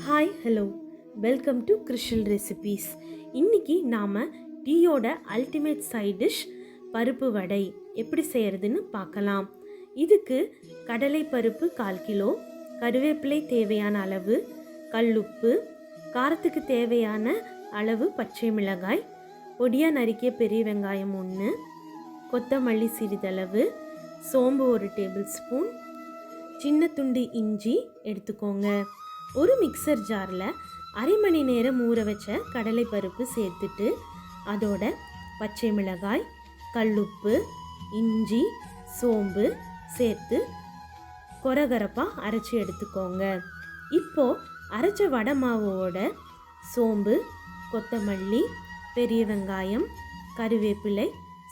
Hi hello welcome to Krishal recipes. இன்றைக்கி நாம் டீயோட ultimate side dish பருப்பு வடை எப்படி செய்கிறதுன்னு பார்க்கலாம். இதுக்கு கடலை பருப்பு 1/4 கிலோ, கருவேப்பிலை தேவையான அளவு, கல்லுப்பு, காரத்துக்கு தேவையான அளவு பச்சை மிளகாய், பொடியாக நறுக்கிய பெரிய வெங்காயம் 1, கொத்தமல்லி சிறிதளவு, சோம்பு 1 டேபிள் ஸ்பூன், சின்ன துண்டு இஞ்சி எடுத்துக்கோங்க. ஒரு மிக்சர் ஜாரில் அரை மணி நேரம் ஊற வச்ச கடலை பருப்பு சேர்த்துட்டு அதோட பச்சை மிளகாய், கல்லுப்பு, இஞ்சி, சோம்பு சேர்த்து கொரகரப்பாக அரைச்சி எடுத்துக்கோங்க. இப்போது அரைச்ச வடை மாவோட சோம்பு, கொத்தமல்லி, பெரிய வெங்காயம், கருவேப்பிலை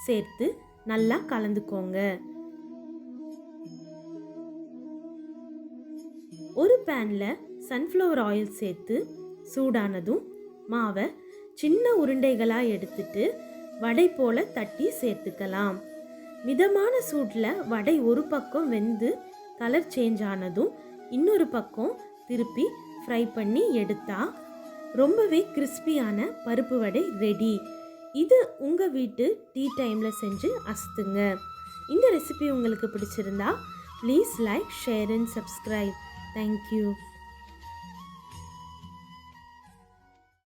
சேர்த்து நல்லா கலந்துக்கோங்க. ஒரு பேனில் சன்ஃப்ளவர் ஆயில் சேர்த்து சூடானதும் மாவை சின்ன உருண்டைகளாக எடுத்துட்டு வடை போல் தட்டி சேர்த்துக்கலாம். மிதமான சூட்டில் வடை ஒரு பக்கம் வெந்து கலர் சேஞ்ச் ஆனதும் இன்னொரு பக்கம் திருப்பி ஃப்ரை பண்ணி எடுத்தால் ரொம்பவே கிறிஸ்பியான பருப்பு வடை ரெடி. இது உங்கள் வீட்டு டீ டைமில் செஞ்சு அசத்துங்க. இந்த ரெசிபி உங்களுக்கு பிடிச்சிருந்தா please like, share and subscribe. Thank you.